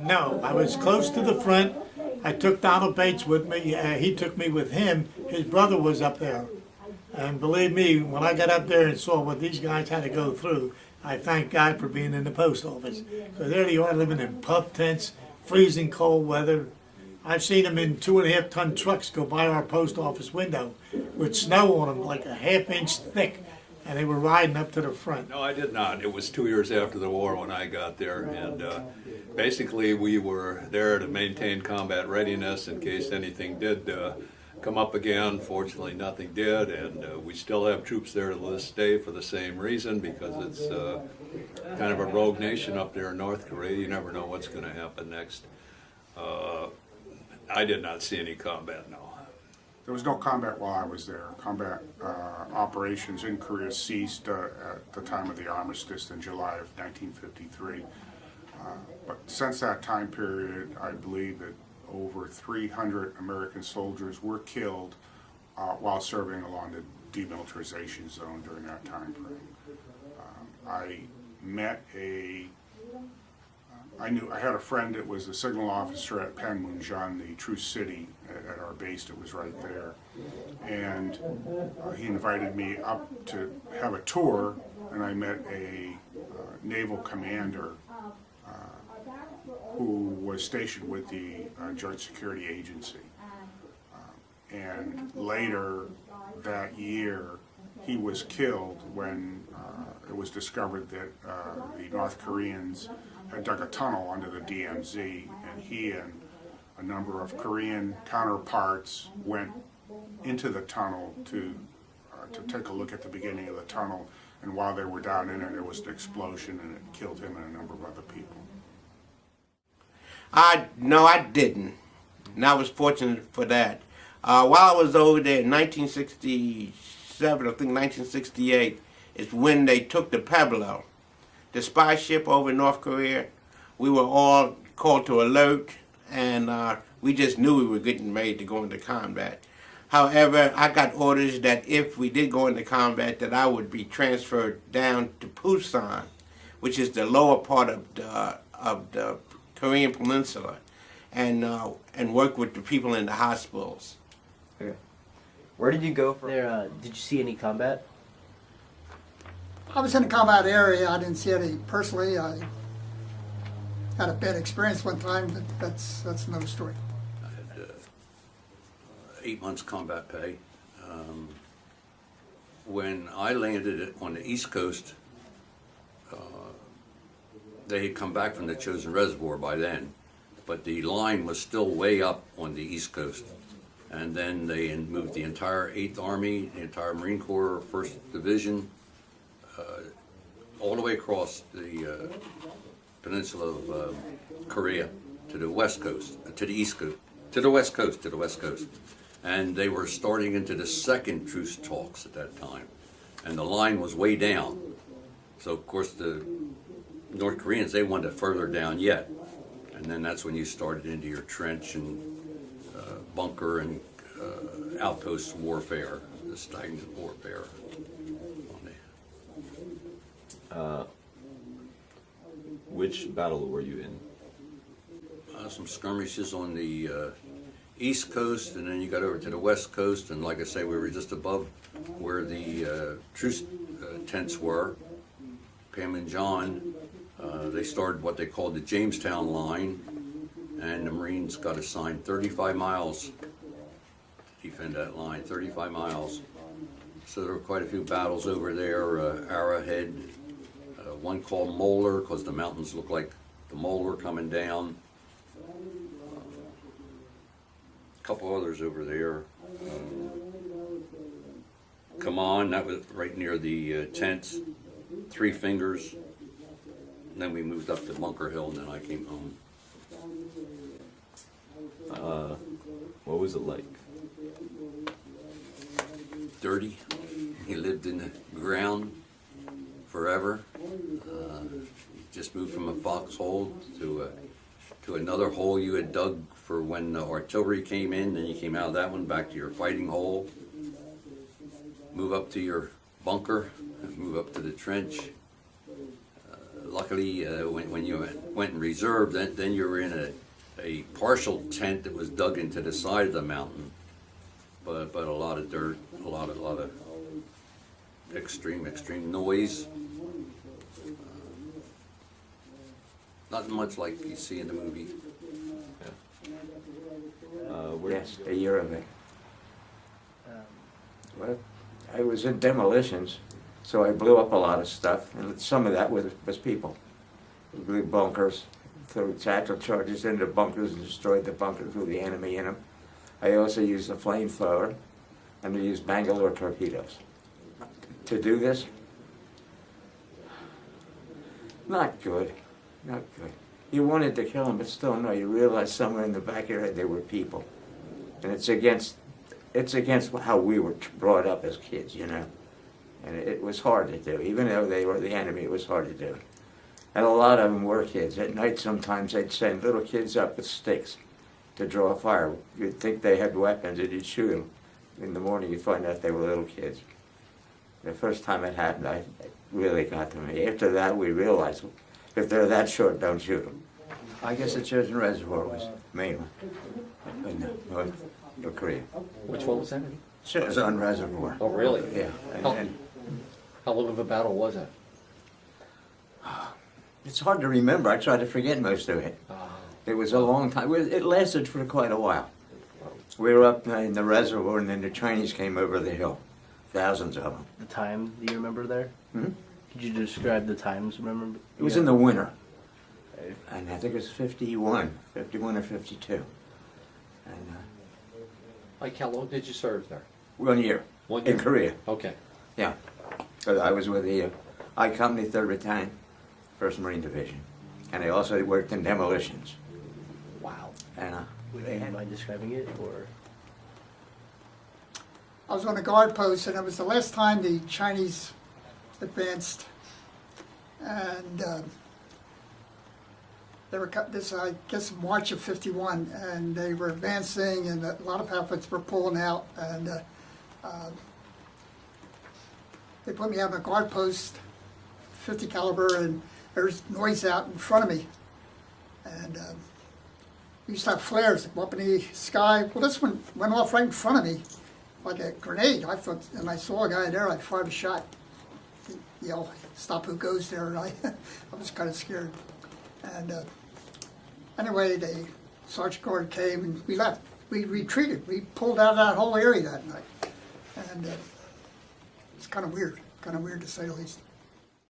No, I was close to the front. I took Donald Bates with me. He took me with him. His brother was up there. And believe me, when I got up there and saw what these guys had to go through, I thank God for being in the post office. So there they are living in puff tents, freezing cold weather. I've seen them in 2.5-ton trucks go by our post office window with snow on them like a half-inch thick, and they were riding up to the front. No, I did not. It was 2 years after the war when I got there, and basically we were there to maintain combat readiness in case anything did come up again. Fortunately, nothing did, and we still have troops there to this day for the same reason, because it's kind of a rogue nation up there in North Korea. You never know what's going to happen next. I did not see any combat, no. There was no combat while I was there. Combat operations in Korea ceased at the time of the armistice in July of 1953. But since that time period, I believe that over 300 American soldiers were killed while serving along the demilitarization zone during that time frame. I had a friend that was a signal officer at Panmunjom, the true city at our base that was right there, and he invited me up to have a tour, and I met a naval commander who was stationed with the Joint Security Agency. And later that year, he was killed when it was discovered that the North Koreans had dug a tunnel under the DMZ, and he and a number of Korean counterparts went into the tunnel to take a look at the beginning of the tunnel, and while they were down in there was an explosion, and it killed him and a number of other people. No, I didn't, and I was fortunate for that. While I was over there in 1967, I think 1968, is when they took the Pueblo, the spy ship over in North Korea. We were all called to alert, and we just knew we were getting ready to go into combat. However, I got orders that if we did go into combat, that I would be transferred down to Busan, which is the lower part of the Korean Peninsula, and work with the people in the hospitals. Okay. Where did you go from there? Did you see any combat? I was in a combat area. I didn't see any personally. I had a bad experience one time, but that's another story. I had 8 months combat pay. When I landed on the East Coast, they had come back from the Chosin Reservoir by then, but the line was still way up on the East Coast. And then they moved the entire 8th Army, the entire Marine Corps, 1st Division, all the way across the peninsula of Korea to the west coast, to the east coast, to the west coast. And they were starting into the second truce talks at that time. And the line was way down. So of course the North Koreans, they wanted it further down yet. And then that's when you started into your trench and bunker and outpost warfare, the stagnant warfare. Which battle were you in? Some skirmishes on the east coast, and then you got over to the west coast, and like I say, we were just above where the truce tents were. Panmunjom, they started what they called the Jamestown line, and the Marines got assigned 35 miles to defend that line, 35 miles. So there were quite a few battles over there, Arrowhead, one called Molar, because the mountains look like the Molar coming down. A couple others over there. Come On, that was right near the tents, Three Fingers. And then we moved up to Bunker Hill, and then I came home. What was it like? Dirty. He lived in the ground forever. Just moved from a foxhole to another hole you had dug for when the artillery came in. Then you came out of that one back to your fighting hole. Move up to your bunker. Move up to the trench. basically, when you went in reserve, then you were in a partial tent that was dug into the side of the mountain, but a lot of dirt, a lot of extreme noise. Not much like you see in the movie. Yes, a year of it. Well, I was in demolitions, so I blew up a lot of stuff, and some of that was people. We blew bunkers, threw satchel charges into bunkers and destroyed the bunkers with the enemy in them. I also used a flamethrower, and we used Bangalore torpedoes. To do this, not good, not good. You wanted to kill them, but still no, you realized somewhere in the back of your head they were people. And it's against how we were brought up as kids, you know. And it was hard to do. Even though they were the enemy, it was hard to do. And a lot of them were kids. At night sometimes they'd send little kids up with sticks to draw a fire. You'd think they had weapons and you'd shoot them. In the morning you'd find out they were little kids. The first time it happened, it really got to me. After that we realized, if they're that short, don't shoot them. I guess the Chosin Reservoir was the main one in North Korea. Which one was that? Chosin Reservoir. Oh, really? Yeah. How long of a battle was it? It's hard to remember. I try to forget most of it. It was a long time. It lasted for quite a while. We were up in the reservoir, and then the Chinese came over the hill. Thousands of them. The time, do you remember there? Hmm? Could you describe the times, remember? It was in the winter. And I think it was 51 or 52. And Like, how long did you serve there? 1 year. 1 year? In Korea. Okay. Yeah. So I was with the I Company, 3rd Battalion, 1st Marine Division. And I also worked in demolitions. Wow. And Would you mind describing it, or? I was on a guard post, and it was the last time the Chinese advanced, and they were this, I guess, March of '51, and they were advancing, and a lot of pamphlets were pulling out, and they put me on a guard post, 50 caliber, and there's noise out in front of me, and we used to have flares up in the sky. Well, this one went off right in front of me, like a grenade. I thought, and I saw a guy there. I fired a shot. Yell, "Stop! Who goes there?" And I was kind of scared. And anyway, the Sergeant Guard came and we left. We retreated. We pulled out of that whole area that night, and it's kind of weird to say the least.